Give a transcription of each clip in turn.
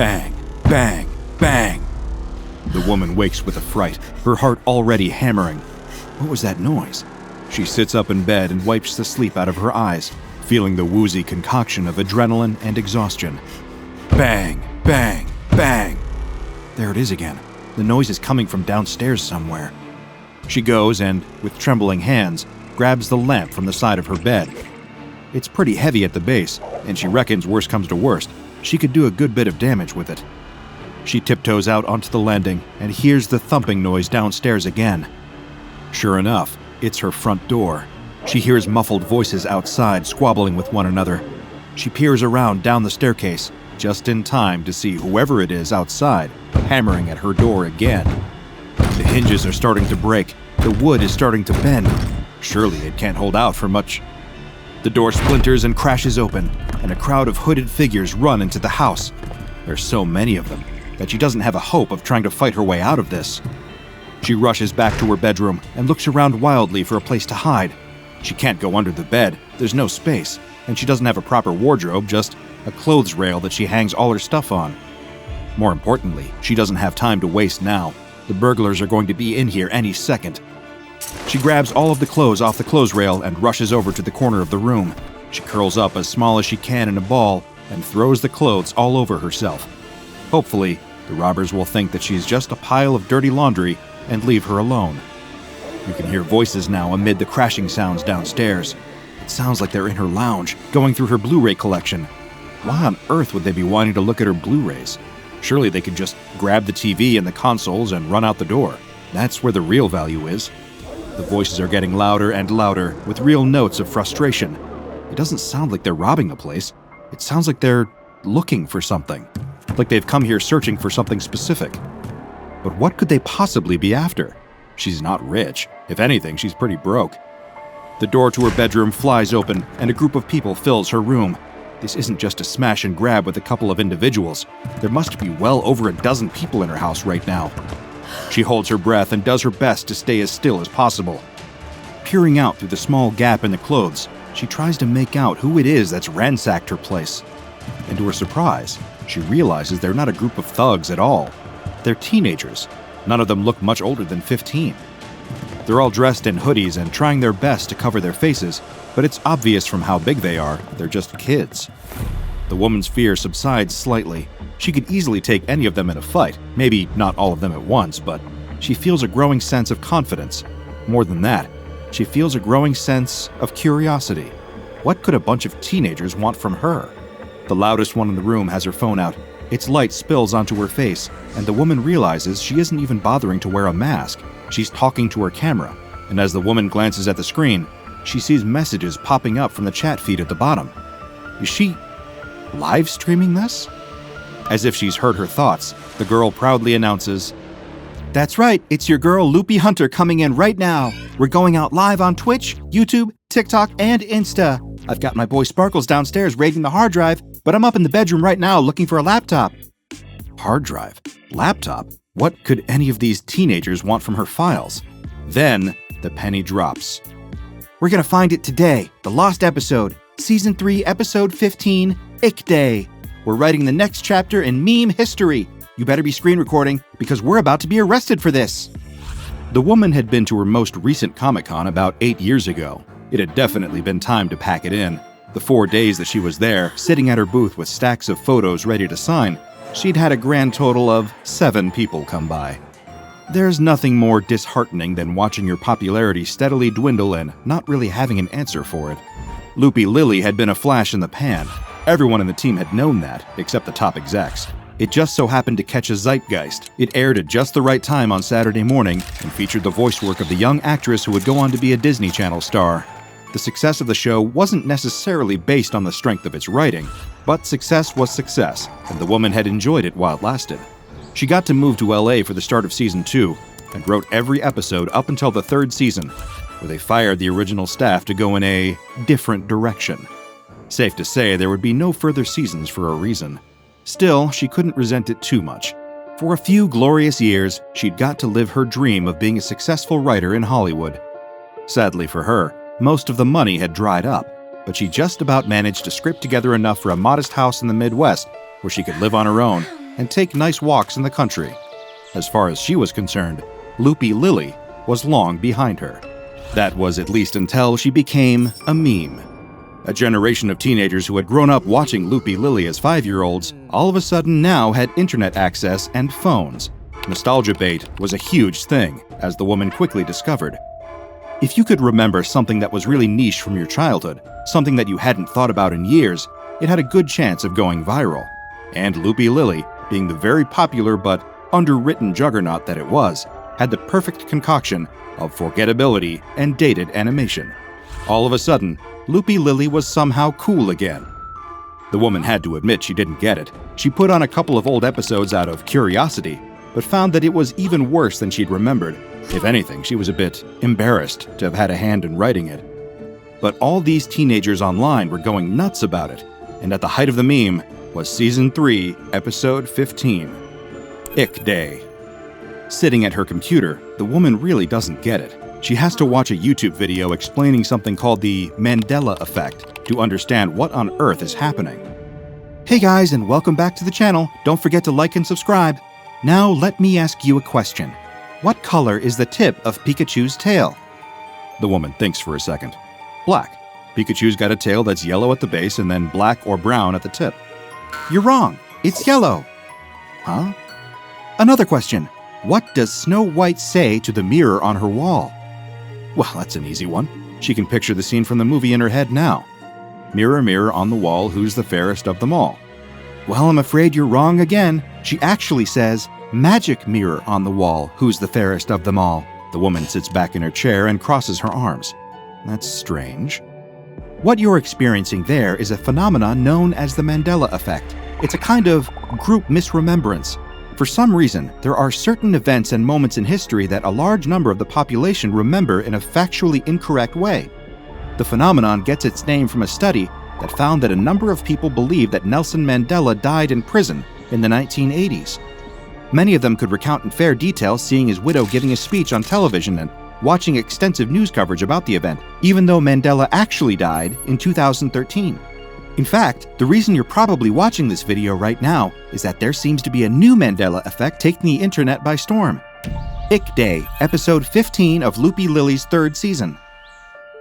Bang, bang, bang. The woman wakes with a fright, her heart already hammering. What was that noise? She sits up in bed and wipes the sleep out of her eyes, feeling the woozy concoction of adrenaline and exhaustion. Bang, bang, bang. There it is again. The noise is coming from downstairs somewhere. She goes and, with trembling hands, grabs the lamp from the side of her bed. It's pretty heavy at the base, and she reckons worst comes to worst, she could do a good bit of damage with it. She tiptoes out onto the landing and hears the thumping noise downstairs again. Sure enough, it's her front door. She hears muffled voices outside squabbling with one another. She peers around down the staircase, just in time to see whoever it is outside hammering at her door again. The hinges are starting to break. The wood is starting to bend. Surely it can't hold out for much. The door splinters and crashes open, and a crowd of hooded figures run into the house. There's so many of them that she doesn't have a hope of trying to fight her way out of this. She rushes back to her bedroom and looks around wildly for a place to hide. She can't go under the bed, there's no space, and she doesn't have a proper wardrobe, just a clothes rail that she hangs all her stuff on. More importantly, she doesn't have time to waste now. The burglars are going to be in here any second. She grabs all of the clothes off the clothes rail and rushes over to the corner of the room. She curls up as small as she can in a ball and throws the clothes all over herself. Hopefully, the robbers will think that she's just a pile of dirty laundry and leave her alone. You can hear voices now amid the crashing sounds downstairs. It sounds like they're in her lounge, going through her Blu-ray collection. Why on earth would they be wanting to look at her Blu-rays? Surely they could just grab the TV and the consoles and run out the door. That's where the real value is. The voices are getting louder and louder, with real notes of frustration. It doesn't sound like they're robbing the place. It sounds like they're looking for something. Like they've come here searching for something specific. But what could they possibly be after? She's not rich. If anything, she's pretty broke. The door to her bedroom flies open, and a group of people fills her room. This isn't just a smash and grab with a couple of individuals. There must be well over a dozen people in her house right now. She holds her breath and does her best to stay as still as possible. Peering out through the small gap in the clothes, she tries to make out who it is that's ransacked her place. And to her surprise, she realizes they're not a group of thugs at all. They're teenagers. None of them look much older than 15. They're all dressed in hoodies and trying their best to cover their faces, but it's obvious from how big they are, they're just kids. The woman's fear subsides slightly. She could easily take any of them in a fight, maybe not all of them at once, but she feels a growing sense of confidence. More than that, she feels a growing sense of curiosity. What could a bunch of teenagers want from her? The loudest one in the room has her phone out. Its light spills onto her face, and the woman realizes she isn't even bothering to wear a mask. She's talking to her camera, and as the woman glances at the screen, she sees messages popping up from the chat feed at the bottom. Is she live streaming this? As if she's heard her thoughts, the girl proudly announces, "That's right, it's your girl Loopy Hunter coming in right now. We're going out live on Twitch, YouTube, TikTok, and Insta. I've got my boy Sparkles downstairs raiding the hard drive, but I'm up in the bedroom right now looking for a laptop." Hard drive? Laptop? What could any of these teenagers want from her files? Then, the penny drops. "We're gonna find it today. The Lost Episode. Season 3, Episode 15, Ick Day. We're writing the next chapter in meme history. You better be screen recording, because we're about to be arrested for this." The woman had been to her most recent Comic-Con about 8 years ago. It had definitely been time to pack it in. The 4 days that she was there, sitting at her booth with stacks of photos ready to sign, she'd had a grand total of 7 people come by. There's nothing more disheartening than watching your popularity steadily dwindle and not really having an answer for it. LoOpy LiLLy had been a flash in the pan. Everyone in the team had known that, except the top execs. It just so happened to catch a zeitgeist. It aired at just the right time on Saturday morning and featured the voice work of the young actress who would go on to be a Disney Channel star. The success of the show wasn't necessarily based on the strength of its writing, but success was success, and the woman had enjoyed it while it lasted. She got to move to LA for the start of Season 2, and wrote every episode up until the 3rd season, where they fired the original staff to go in a different direction. Safe to say there would be no further seasons for a reason. Still, she couldn't resent it too much. For a few glorious years, she'd got to live her dream of being a successful writer in Hollywood. Sadly for her, most of the money had dried up, but she just about managed to scrape together enough for a modest house in the Midwest where she could live on her own and take nice walks in the country. As far as she was concerned, LoOpy LiLLy was long behind her. That was at least until she became a meme. A generation of teenagers who had grown up watching LoOpy LiLLy as 5-year-olds all of a sudden now had internet access and phones. Nostalgia bait was a huge thing, as the woman quickly discovered. If you could remember something that was really niche from your childhood, something that you hadn't thought about in years, it had a good chance of going viral. And LoOpy LiLLy, being the very popular but underwritten juggernaut that it was, had the perfect concoction of forgettability and dated animation. All of a sudden, LoOpy LiLLy was somehow cool again. The woman had to admit she didn't get it. She put on a couple of old episodes out of curiosity, but found that it was even worse than she'd remembered. If anything, she was a bit embarrassed to have had a hand in writing it. But all these teenagers online were going nuts about it, and at the height of the meme was Season 3, Episode 15, Ick Day. Sitting at her computer, the woman really doesn't get it. She has to watch a YouTube video explaining something called the Mandela effect to understand what on earth is happening. Hey guys, and welcome back to the channel. Don't forget to like and subscribe. Now let me ask you a question. What color is the tip of Pikachu's tail? The woman thinks for a second. Black. Pikachu's got a tail that's yellow at the base and then black or brown at the tip. You're wrong. It's yellow. Huh? Another question. What does Snow White say to the mirror on her wall? Well, that's an easy one. She can picture the scene from the movie in her head now. Mirror, mirror on the wall, who's the fairest of them all? Well, I'm afraid you're wrong again. She actually says, magic mirror on the wall, who's the fairest of them all? The woman sits back in her chair and crosses her arms. That's strange. What you're experiencing there is a phenomenon known as the Mandela effect. It's a kind of group misremembrance. For some reason, there are certain events and moments in history that a large number of the population remember in a factually incorrect way. The phenomenon gets its name from a study that found that a number of people believed that Nelson Mandela died in prison in the 1980s. Many of them could recount in fair detail seeing his widow giving a speech on television and watching extensive news coverage about the event, even though Mandela actually died in 2013. In fact, the reason you're probably watching this video right now is that there seems to be a new Mandela effect taking the internet by storm. Ick Day, Episode 15 of LoOpy LiLLy's 3rd season.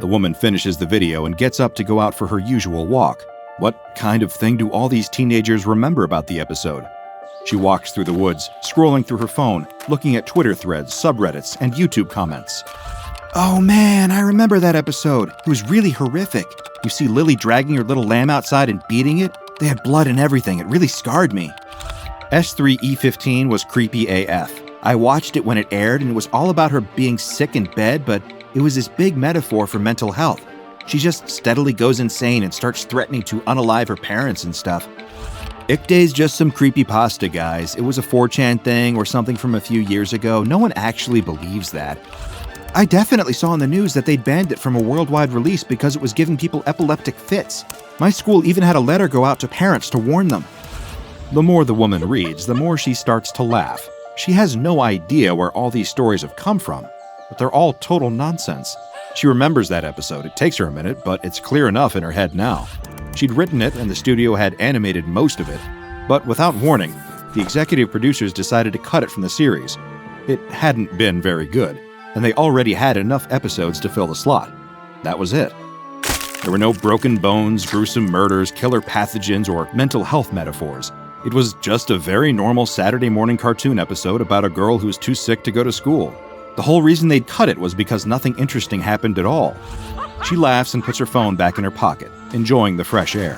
The woman finishes the video and gets up to go out for her usual walk. What kind of thing do all these teenagers remember about the episode? She walks through the woods, scrolling through her phone, looking at Twitter threads, subreddits, and YouTube comments. Oh man, I remember that episode. It was really horrific. You see Lily dragging her little lamb outside and beating it? They had blood and everything. It really scarred me. S3E15 was creepy AF. I watched it when it aired and it was all about her being sick in bed, but it was this big metaphor for mental health. She just steadily goes insane and starts threatening to unalive her parents and stuff. Ick Day's just some creepypasta, guys. It was a 4chan thing or something from a few years ago. No one actually believes that. I definitely saw in the news that they'd banned it from a worldwide release because it was giving people epileptic fits. My school even had a letter go out to parents to warn them. The more the woman reads, the more she starts to laugh. She has no idea where all these stories have come from, but they're all total nonsense. She remembers that episode. It takes her a minute, but it's clear enough in her head now. She'd written it and the studio had animated most of it, but without warning, the executive producers decided to cut it from the series. It hadn't been very good, and they already had enough episodes to fill the slot. That was it. There were no broken bones, gruesome murders, killer pathogens, or mental health metaphors. It was just a very normal Saturday morning cartoon episode about a girl who's too sick to go to school. The whole reason they'd cut it was because nothing interesting happened at all. She laughs and puts her phone back in her pocket, enjoying the fresh air.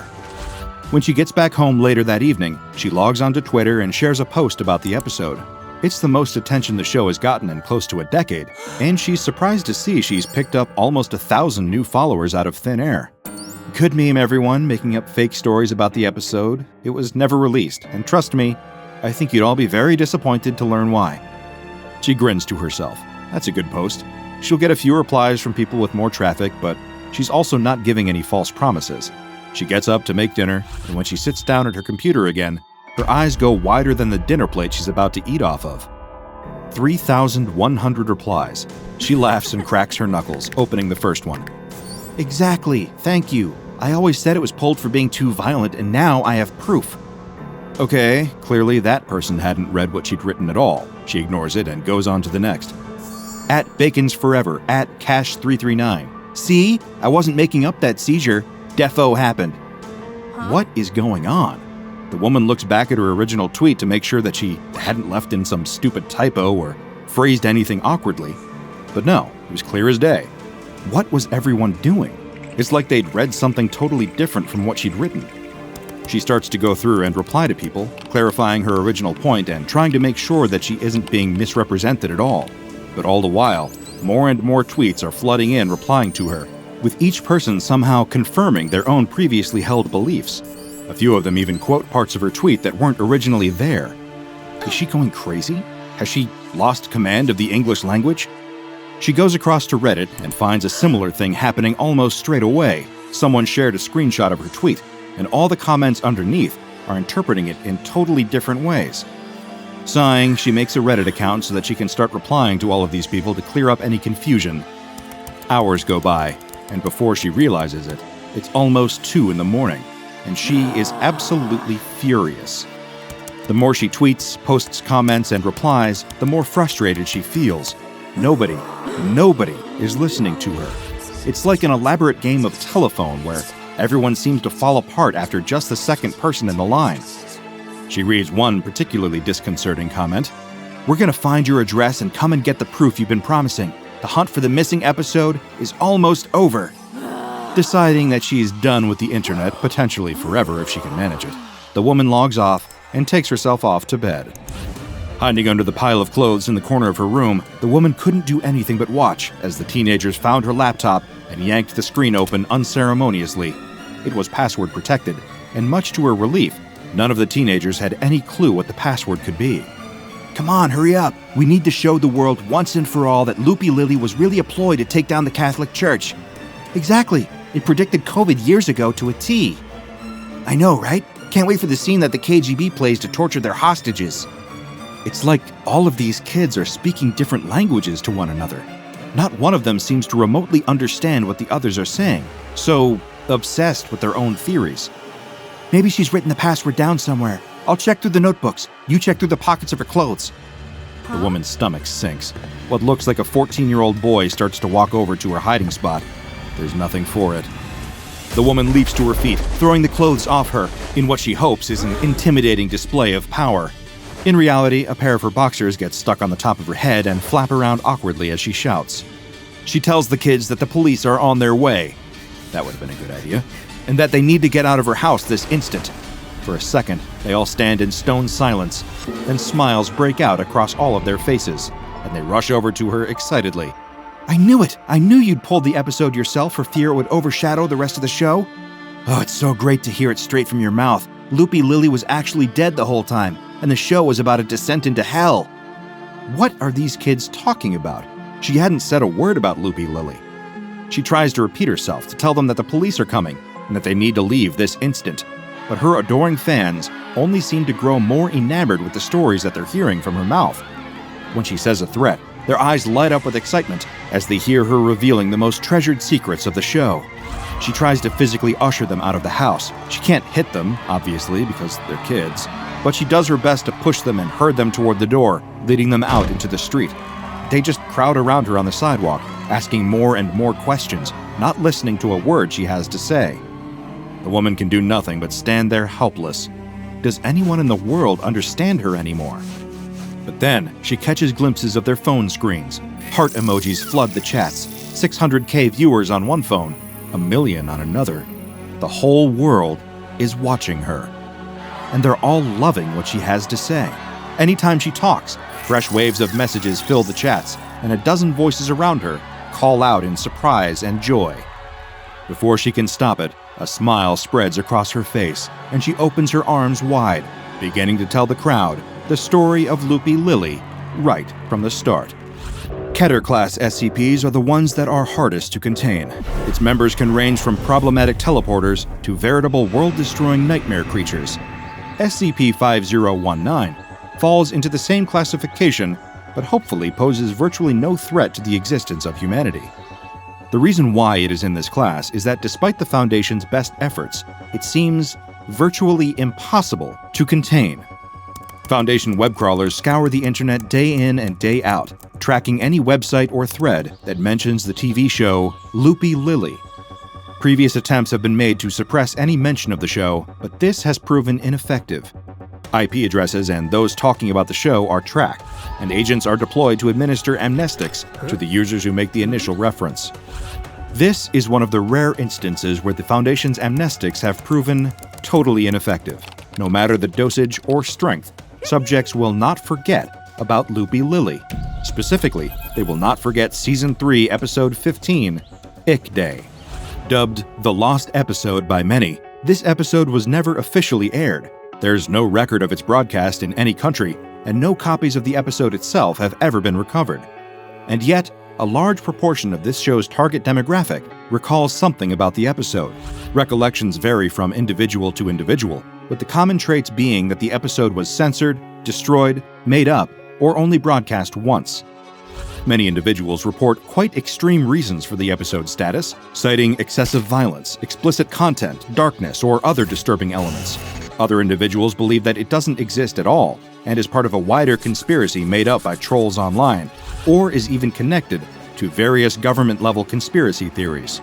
When she gets back home later that evening, she logs onto Twitter and shares a post about the episode. It's the most attention the show has gotten in close to a decade, and she's surprised to see she's picked up almost 1,000 new followers out of thin air. Good meme, everyone, making up fake stories about the episode. It was never released, and trust me, I think you'd all be very disappointed to learn why. She grins to herself. That's a good post. She'll get a few replies from people with more traffic, but she's also not giving any false promises. She gets up to make dinner, and when she sits down at her computer again, her eyes go wider than the dinner plate she's about to eat off of. 3,100 replies. She laughs and cracks her knuckles, opening the first one. Exactly, thank you. I always said it was pulled for being too violent, and now I have proof. Okay, clearly that person hadn't read what she'd written at all. She ignores it and goes on to the next. At Bacon's Forever, at Cash339. See? I wasn't making up that seizure. Defo happened. What is going on? The woman looks back at her original tweet to make sure that she hadn't left in some stupid typo or phrased anything awkwardly. But no, it was clear as day. What was everyone doing? It's like they'd read something totally different from what she'd written. She starts to go through and reply to people, clarifying her original point and trying to make sure that she isn't being misrepresented at all. But all the while, more and more tweets are flooding in replying to her, with each person somehow confirming their own previously held beliefs. A few of them even quote parts of her tweet that weren't originally there. Is she going crazy? Has she lost command of the English language? She goes across to Reddit and finds a similar thing happening almost straight away. Someone shared a screenshot of her tweet, and all the comments underneath are interpreting it in totally different ways. Sighing, she makes a Reddit account so that she can start replying to all of these people to clear up any confusion. Hours go by, and before she realizes it, it's almost 2 in the morning, and she is absolutely furious. The more she tweets, posts comments, and replies, the more frustrated she feels. Nobody is listening to her. It's like an elaborate game of telephone where everyone seems to fall apart after just the second person in the line. She reads one particularly disconcerting comment. "We're gonna find your address and come and get the proof you've been promising. The hunt for the missing episode is almost over." Deciding that she's done with the internet, potentially forever if she can manage it, the woman logs off and takes herself off to bed. Hiding under the pile of clothes in the corner of her room, the woman couldn't do anything but watch as the teenagers found her laptop and yanked the screen open unceremoniously. It was password protected, and much to her relief, none of the teenagers had any clue what the password could be. "Come on, hurry up. We need to show the world once and for all that LoOpy LiLLy was really a ploy to take down the Catholic Church." "Exactly. It predicted COVID years ago to a T." "I know, right? Can't wait for the scene that the KGB plays to torture their hostages." It's like all of these kids are speaking different languages to one another. Not one of them seems to remotely understand what the others are saying, so obsessed with their own theories. "Maybe she's written the password down somewhere. I'll check through the notebooks. You check through the pockets of her clothes." The woman's stomach sinks. What looks like a 14-year-old boy starts to walk over to her hiding spot. There's nothing for it. The woman leaps to her feet, throwing the clothes off her in what she hopes is an intimidating display of power. In reality, a pair of her boxers get stuck on the top of her head and flap around awkwardly as she shouts. She tells the kids that the police are on their way. That would have been a good idea. And that they need to get out of her house this instant. For a second, they all stand in stone silence. Then smiles break out across all of their faces, and they rush over to her excitedly. "I knew it! I knew you'd pulled the episode yourself for fear it would overshadow the rest of the show. Oh, it's so great to hear it straight from your mouth. LoOpy LiLLy was actually dead the whole time, and the show was about a descent into hell." What are these kids talking about? She hadn't said a word about LoOpy LiLLy. She tries to repeat herself to tell them that the police are coming and that they need to leave this instant. But her adoring fans only seem to grow more enamored with the stories that they're hearing from her mouth. When she says a threat, their eyes light up with excitement as they hear her revealing the most treasured secrets of the show. She tries to physically usher them out of the house. She can't hit them, obviously, because they're kids, but she does her best to push them and herd them toward the door, leading them out into the street. They just crowd around her on the sidewalk, asking more and more questions, not listening to a word she has to say. The woman can do nothing but stand there helpless. Does anyone in the world understand her anymore? But then, she catches glimpses of their phone screens. Heart emojis flood the chats. 600K viewers on one phone, 1 million on another. The whole world is watching her. And they're all loving what she has to say. Anytime she talks, fresh waves of messages fill the chats, and a dozen voices around her call out in surprise and joy. Before she can stop it, a smile spreads across her face, and she opens her arms wide, beginning to tell the crowd the story of LoOpy LiLLy right from the start. KETER Class SCPs are the ones that are hardest to contain. Its members can range from problematic teleporters to veritable world-destroying nightmare creatures. SCP-5019 falls into the same classification, but hopefully poses virtually no threat to the existence of humanity. The reason why it is in this class is that despite the Foundation's best efforts, it seems virtually impossible to contain. Foundation web crawlers scour the internet day in and day out, tracking any website or thread that mentions the TV show LoOpy LiLLy. Previous attempts have been made to suppress any mention of the show, but this has proven ineffective. IP addresses and those talking about the show are tracked, and agents are deployed to administer amnestics to the users who make the initial reference. This is one of the rare instances where the Foundation's amnestics have proven totally ineffective. No matter the dosage or strength, subjects will not forget about LoOpy LiLLy. Specifically, they will not forget Season 3, Episode 15, Ick Day. Dubbed the Lost Episode by many, this episode was never officially aired. There's no record of its broadcast in any country, and no copies of the episode itself have ever been recovered. And yet, a large proportion of this show's target demographic recalls something about the episode. Recollections vary from individual to individual, with the common traits being that the episode was censored, destroyed, made up, or only broadcast once. Many individuals report quite extreme reasons for the episode's status, citing excessive violence, explicit content, darkness, or other disturbing elements. Other individuals believe that it doesn't exist at all, and is part of a wider conspiracy made up by trolls online, or is even connected to various government-level conspiracy theories.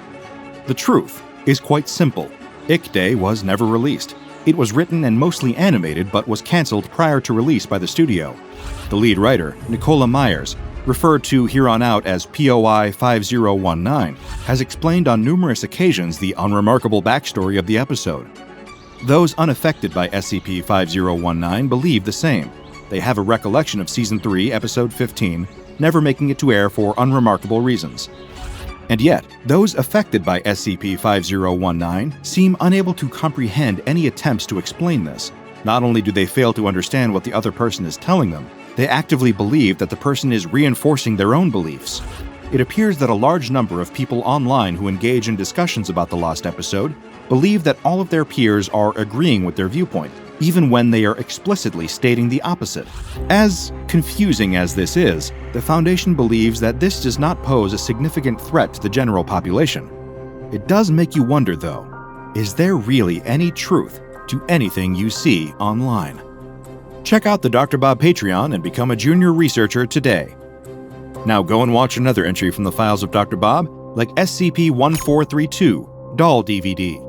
The truth is quite simple. Ick Day was never released. It was written and mostly animated, but was cancelled prior to release by the studio. The lead writer, Nicola Myers, referred to here on out as POI 5019, has explained on numerous occasions the unremarkable backstory of the episode. Those unaffected by SCP-5019 believe the same. They have a recollection of Season 3, Episode 15, never making it to air for unremarkable reasons. And yet, those affected by SCP-5019 seem unable to comprehend any attempts to explain this. Not only do they fail to understand what the other person is telling them, they actively believe that the person is reinforcing their own beliefs. It appears that a large number of people online who engage in discussions about the lost episode believe that all of their peers are agreeing with their viewpoint, even when they are explicitly stating the opposite. As confusing as this is, the Foundation believes that this does not pose a significant threat to the general population. It does make you wonder, though, is there really any truth to anything you see online? Check out the DrBob Patreon and become a junior researcher today. Now go and watch another entry from the files of DrBob, like SCP-1432, Doll DVD.